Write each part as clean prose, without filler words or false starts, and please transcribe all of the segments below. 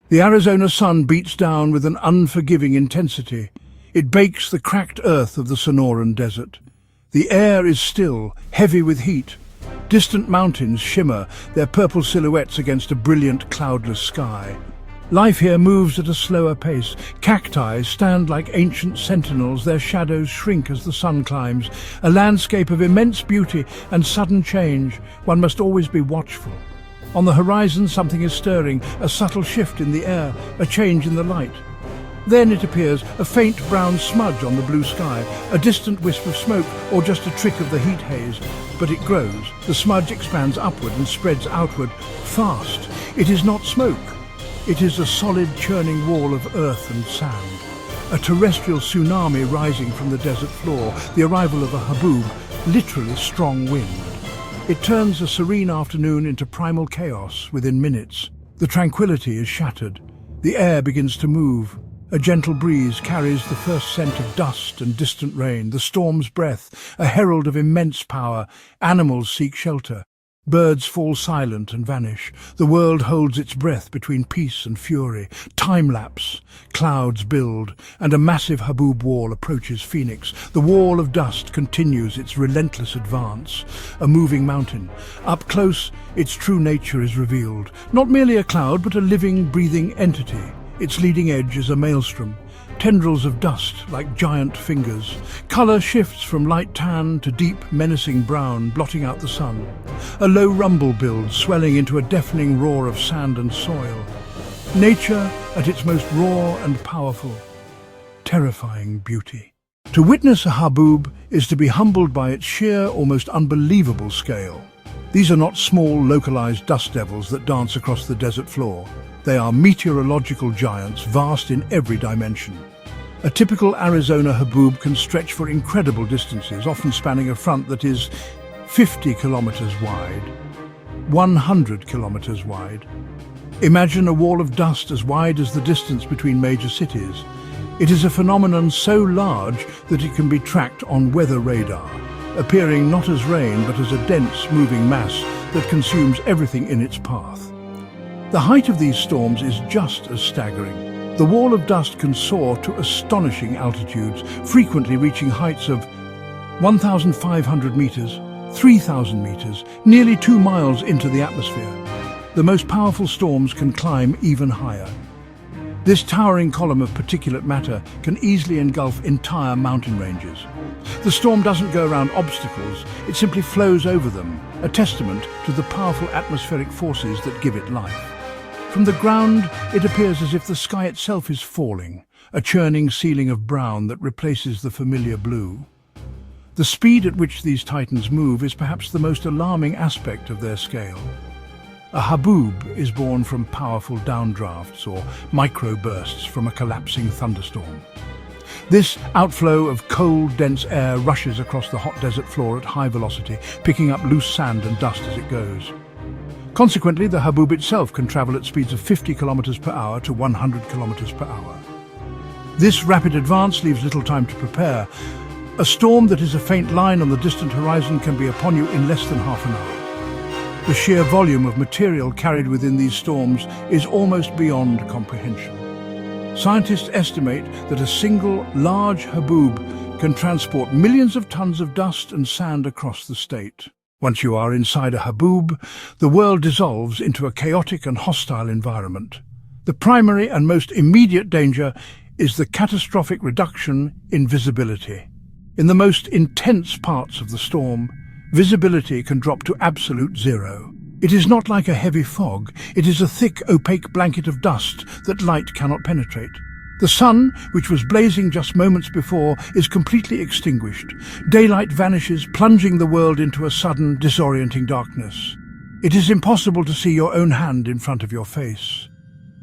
The Arizona sun beats down with an unforgiving intensity. It bakes the cracked earth of the Sonoran Desert. The air is still, heavy with heat. Distant mountains shimmer, their purple silhouettes against a brilliant, cloudless sky. Life here moves at a slower pace. Cacti stand like ancient sentinels, their shadows shrink as the sun climbs. A landscape of immense beauty and sudden change. One must always be watchful. On the horizon, something is stirring, a subtle shift in the air, a change in the light. Then it appears, a faint brown smudge on the blue sky, a distant wisp of smoke, or just a trick of the heat haze. But it grows. The smudge expands upward and spreads outward, fast. It is not smoke. It is a solid, churning wall of earth and sand. A terrestrial tsunami rising from the desert floor, the arrival of a haboob, literally strong wind. It turns a serene afternoon into primal chaos within minutes. The tranquility is shattered. The air begins to move. A gentle breeze carries the first scent of dust and distant rain, the storm's breath, a herald of immense power. Animals seek shelter. Birds fall silent and vanish. The world holds its breath between peace and fury. Time-lapse. Clouds build, and a massive haboob wall approaches Phoenix. The wall of dust continues its relentless advance. A moving mountain. Up close, its true nature is revealed. Not merely a cloud, but a living, breathing entity. Its leading edge is a maelstrom. Tendrils of dust like giant fingers. Colour shifts from light tan to deep, menacing brown, blotting out the sun. A low rumble builds, swelling into a deafening roar of sand and soil. Nature at its most raw and powerful. Terrifying beauty. To witness a haboob is to be humbled by its sheer, almost unbelievable scale. These are not small, localized dust devils that dance across the desert floor. They are meteorological giants, vast in every dimension. A typical Arizona haboob can stretch for incredible distances, often spanning a front that is 50 kilometers wide, 100 kilometers wide. Imagine a wall of dust as wide as the distance between major cities. It is a phenomenon so large that it can be tracked on weather radar, appearing not as rain but as a dense, moving mass that consumes everything in its path. The height of these storms is just as staggering. The wall of dust can soar to astonishing altitudes, frequently reaching heights of 1,500 meters, 3,000 meters, nearly 2 miles into the atmosphere. The most powerful storms can climb even higher. This towering column of particulate matter can easily engulf entire mountain ranges. The storm doesn't go around obstacles, it simply flows over them, a testament to the powerful atmospheric forces that give it life. From the ground, it appears as if the sky itself is falling, a churning ceiling of brown that replaces the familiar blue. The speed at which these titans move is perhaps the most alarming aspect of their scale. A haboob is born from powerful downdrafts or microbursts from a collapsing thunderstorm. This outflow of cold, dense air rushes across the hot desert floor at high velocity, picking up loose sand and dust as it goes. Consequently, the haboob itself can travel at speeds of 50 kilometers per hour to 100 kilometers per hour. This rapid advance leaves little time to prepare. A storm that is a faint line on the distant horizon can be upon you in less than half an hour. The sheer volume of material carried within these storms is almost beyond comprehension. Scientists estimate that a single large haboob can transport millions of tons of dust and sand across the state. Once you are inside a haboob, the world dissolves into a chaotic and hostile environment. The primary and most immediate danger is the catastrophic reduction in visibility. In the most intense parts of the storm, visibility can drop to absolute zero. It is not like a heavy fog, it is a thick, opaque blanket of dust that light cannot penetrate. The sun, which was blazing just moments before, is completely extinguished. Daylight vanishes, plunging the world into a sudden, disorienting darkness. It is impossible to see your own hand in front of your face.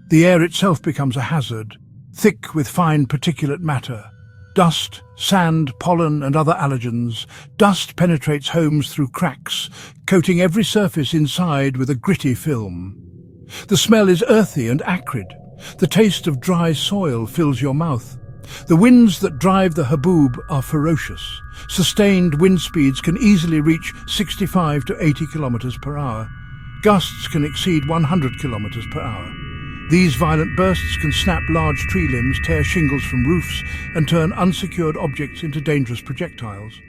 The air itself becomes a hazard, thick with fine particulate matter. Dust, sand, pollen and other allergens. Dust penetrates homes through cracks, coating every surface inside with a gritty film. The smell is earthy and acrid. The taste of dry soil fills your mouth. The winds that drive the haboob are ferocious. Sustained wind speeds can easily reach 65 to 80 kilometers per hour. Gusts can exceed 100 kilometers per hour. These violent bursts can snap large tree limbs, tear shingles from roofs, and turn unsecured objects into dangerous projectiles.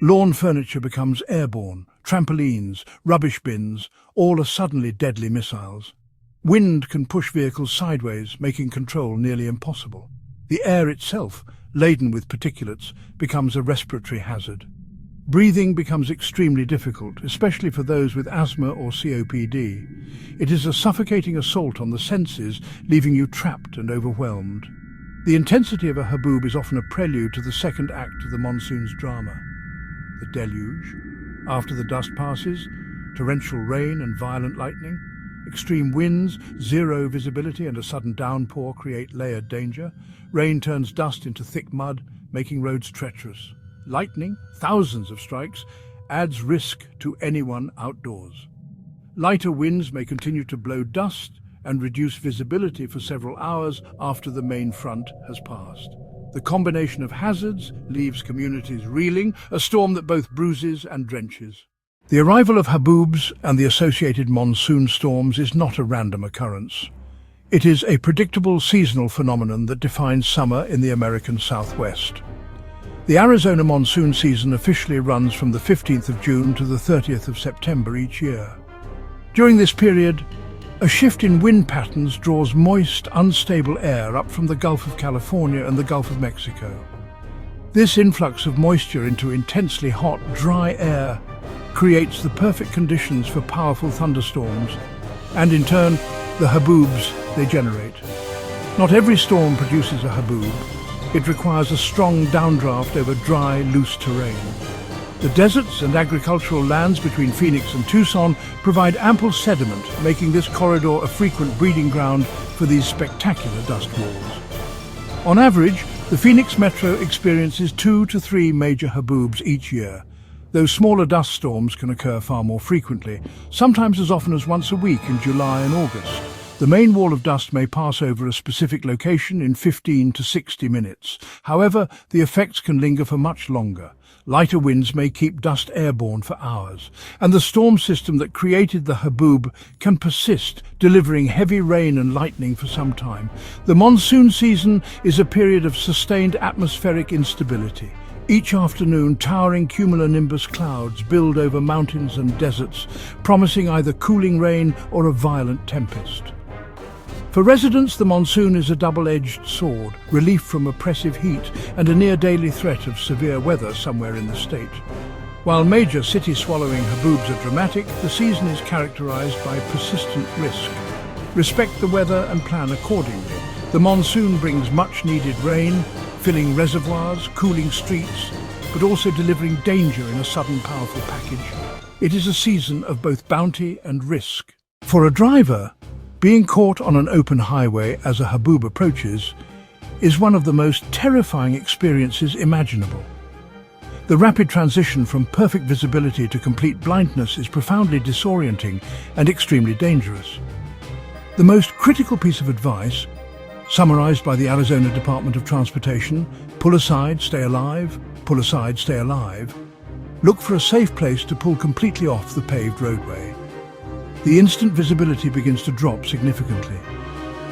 Lawn furniture becomes airborne, trampolines, rubbish bins, all are suddenly deadly missiles. Wind can push vehicles sideways, making control nearly impossible. The air itself, laden with particulates, becomes a respiratory hazard. Breathing becomes extremely difficult, especially for those with asthma or COPD. It is a suffocating assault on the senses, leaving you trapped and overwhelmed. The intensity of a haboob is often a prelude to the second act of the monsoon's drama. The deluge. After the dust passes, torrential rain and violent lightning. Extreme winds, zero visibility and a sudden downpour create layered danger. Rain turns dust into thick mud, making roads treacherous. Lightning, thousands of strikes, adds risk to anyone outdoors. Lighter winds may continue to blow dust and reduce visibility for several hours after the main front has passed. The combination of hazards leaves communities reeling, a storm that both bruises and drenches. The arrival of haboobs and the associated monsoon storms is not a random occurrence. It is a predictable seasonal phenomenon that defines summer in the American Southwest. The Arizona monsoon season officially runs from the 15th of June to the 30th of September each year. During this period, a shift in wind patterns draws moist, unstable air up from the Gulf of California and the Gulf of Mexico. This influx of moisture into intensely hot, dry air creates the perfect conditions for powerful thunderstorms, and in turn, the haboobs they generate. Not every storm produces a haboob. It requires a strong downdraft over dry, loose terrain. The deserts and agricultural lands between Phoenix and Tucson provide ample sediment, making this corridor a frequent breeding ground for these spectacular dust walls. On average, the Phoenix metro experiences 2 to 3 major haboobs each year, though smaller dust storms can occur far more frequently, sometimes as often as once a week in July and August. The main wall of dust may pass over a specific location in 15 to 60 minutes. However, the effects can linger for much longer. Lighter winds may keep dust airborne for hours, and the storm system that created the haboob can persist, delivering heavy rain and lightning for some time. The monsoon season is a period of sustained atmospheric instability. Each afternoon, towering cumulonimbus clouds build over mountains and deserts, promising either cooling rain or a violent tempest. For residents, the monsoon is a double-edged sword, relief from oppressive heat and a near-daily threat of severe weather somewhere in the state. While major city-swallowing haboobs are dramatic, the season is characterized by persistent risk. Respect the weather and plan accordingly. The monsoon brings much-needed rain, filling reservoirs, cooling streets, but also delivering danger in a sudden, powerful package. It is a season of both bounty and risk. For a driver, being caught on an open highway as a haboob approaches is one of the most terrifying experiences imaginable. The rapid transition from perfect visibility to complete blindness is profoundly disorienting and extremely dangerous. The most critical piece of advice, summarized by the Arizona Department of Transportation: pull aside, stay alive, pull aside, stay alive. Look for a safe place to pull completely off the paved roadway. The instant visibility begins to drop significantly.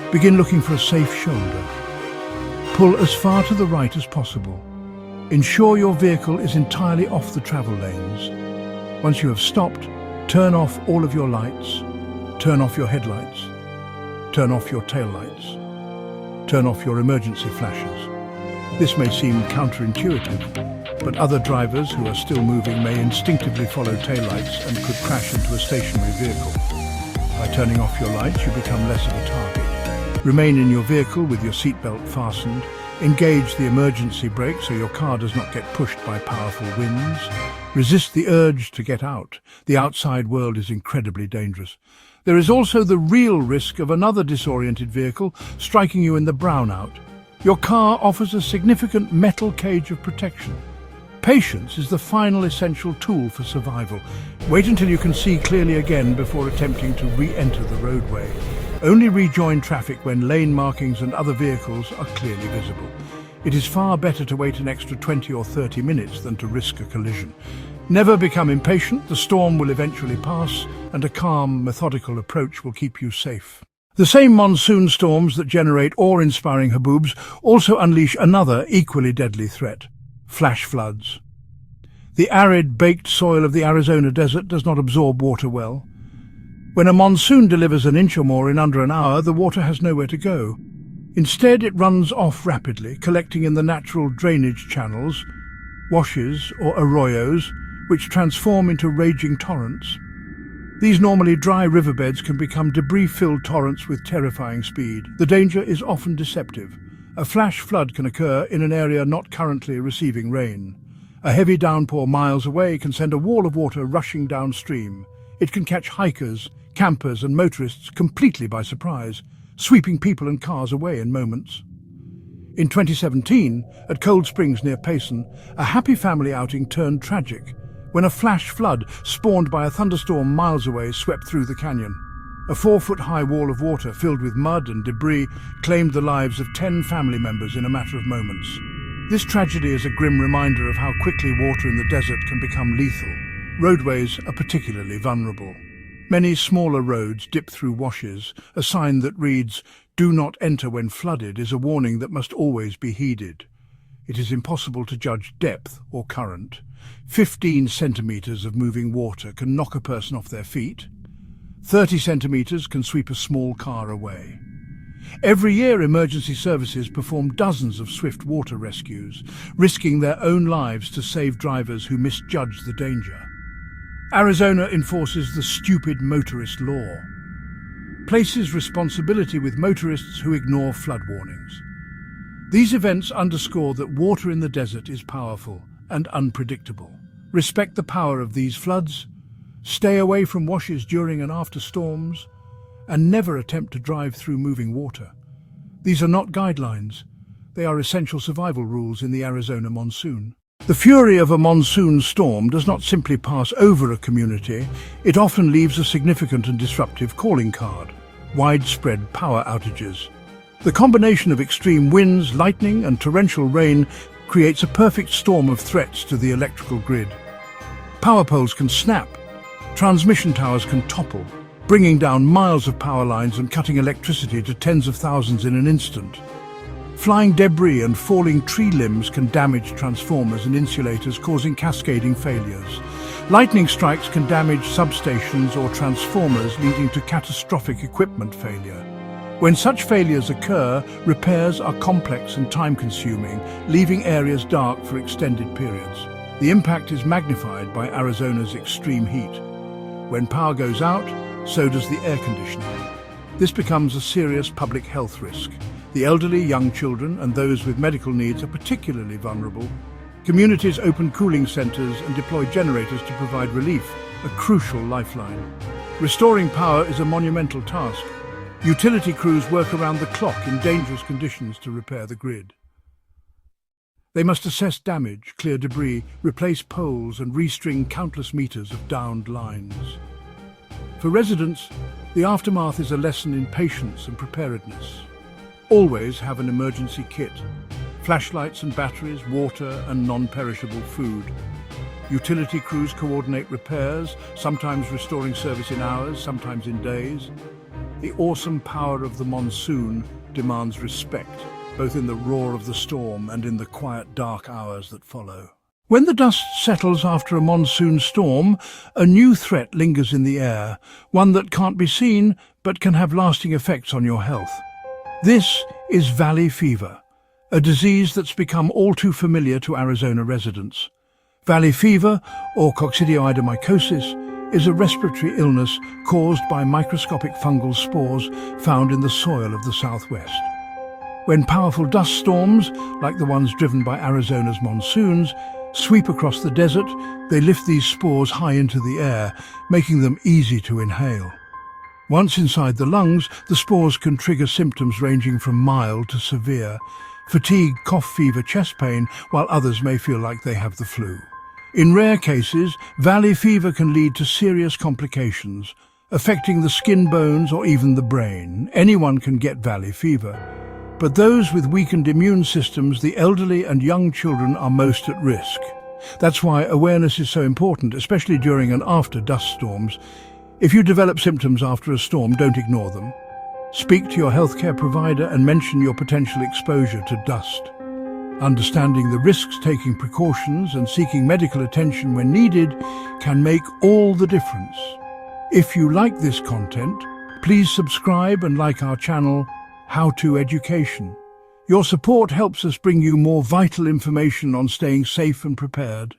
Begin looking for a safe shoulder. Pull as far to the right as possible. Ensure your vehicle is entirely off the travel lanes. Once you have stopped, turn off all of your lights. Turn off your headlights. Turn off your taillights. Turn off your emergency flashes. This may seem counterintuitive, but other drivers who are still moving may instinctively follow taillights and could crash into a stationary vehicle. By turning off your lights, you become less of a target. Remain in your vehicle with your seatbelt fastened. Engage the emergency brake so your car does not get pushed by powerful winds. Resist the urge to get out. The outside world is incredibly dangerous. There is also the real risk of another disoriented vehicle striking you in the brownout. Your car offers a significant metal cage of protection. Patience is the final essential tool for survival. Wait until you can see clearly again before attempting to re-enter the roadway. Only rejoin traffic when lane markings and other vehicles are clearly visible. It is far better to wait an extra 20 or 30 minutes than to risk a collision. Never become impatient. The storm will eventually pass, and a calm, methodical approach will keep you safe. The same monsoon storms that generate awe-inspiring haboobs also unleash another equally deadly threat: flash floods. The arid, baked soil of the Arizona desert does not absorb water well. When a monsoon delivers an inch or more in under an hour, the water has nowhere to go. Instead, it runs off rapidly, collecting in the natural drainage channels, washes or arroyos, which transform into raging torrents. These normally dry riverbeds can become debris-filled torrents with terrifying speed. The danger is often deceptive. A flash flood can occur in an area not currently receiving rain. A heavy downpour miles away can send a wall of water rushing downstream. It can catch hikers, campers and motorists completely by surprise, sweeping people and cars away in moments. In 2017, at Cold Springs near Payson, a happy family outing turned tragic when a flash flood spawned by a thunderstorm miles away swept through the canyon. A 4-foot-high wall of water filled with mud and debris claimed the lives of 10 family members in a matter of moments. This tragedy is a grim reminder of how quickly water in the desert can become lethal. Roadways are particularly vulnerable. Many smaller roads dip through washes. A sign that reads, "Do not enter when flooded," is a warning that must always be heeded. It is impossible to judge depth or current. 15 centimeters of moving water can knock a person off their feet. 30 centimeters can sweep a small car away. Every year, emergency services perform dozens of swift water rescues, risking their own lives to save drivers who misjudge the danger. Arizona enforces the stupid motorist law, places responsibility with motorists who ignore flood warnings. These events underscore that water in the desert is powerful and unpredictable. Respect the power of these floods, stay away from washes during and after storms, and never attempt to drive through moving water. These are not guidelines. They are essential survival rules in the Arizona monsoon. The fury of a monsoon storm does not simply pass over a community, it often leaves a significant and disruptive calling card: widespread power outages. The combination of extreme winds, lightning and torrential rain creates a perfect storm of threats to the electrical grid. Power poles can snap, transmission towers can topple, bringing down miles of power lines and cutting electricity to tens of thousands in an instant. Flying debris and falling tree limbs can damage transformers and insulators, causing cascading failures. Lightning strikes can damage substations or transformers, leading to catastrophic equipment failure. When such failures occur, repairs are complex and time-consuming, leaving areas dark for extended periods. The impact is magnified by Arizona's extreme heat. When power goes out, so does the air conditioning. This becomes a serious public health risk. The elderly, young children, and those with medical needs are particularly vulnerable. Communities open cooling centers and deploy generators to provide relief, a crucial lifeline. Restoring power is a monumental task. Utility crews work around the clock in dangerous conditions to repair the grid. They must assess damage, clear debris, replace poles, and restring countless meters of downed lines. For residents, the aftermath is a lesson in patience and preparedness. Always have an emergency kit: flashlights and batteries, water and non-perishable food. Utility crews coordinate repairs, sometimes restoring service in hours, sometimes in days. The awesome power of the monsoon demands respect, both in the roar of the storm and in the quiet, dark hours that follow. When the dust settles after a monsoon storm, a new threat lingers in the air, one that can't be seen but can have lasting effects on your health. This is valley fever, a disease that's become all too familiar to Arizona residents. Valley fever, or coccidioidomycosis, is a respiratory illness caused by microscopic fungal spores found in the soil of the Southwest. When powerful dust storms, like the ones driven by Arizona's monsoons, sweep across the desert, they lift these spores high into the air, making them easy to inhale. Once inside the lungs, the spores can trigger symptoms ranging from mild to severe: fatigue, cough, fever, chest pain, while others may feel like they have the flu. In rare cases, valley fever can lead to serious complications, affecting the skin, bones, or even the brain. Anyone can get valley fever, but those with weakened immune systems, the elderly and young children, are most at risk. That's why awareness is so important, especially during and after dust storms. If you develop symptoms after a storm, don't ignore them. Speak to your healthcare provider and mention your potential exposure to dust. Understanding the risks, taking precautions, and seeking medical attention when needed can make all the difference. If you like this content, please subscribe and like our channel, HowTo Education. Your support helps us bring you more vital information on staying safe and prepared.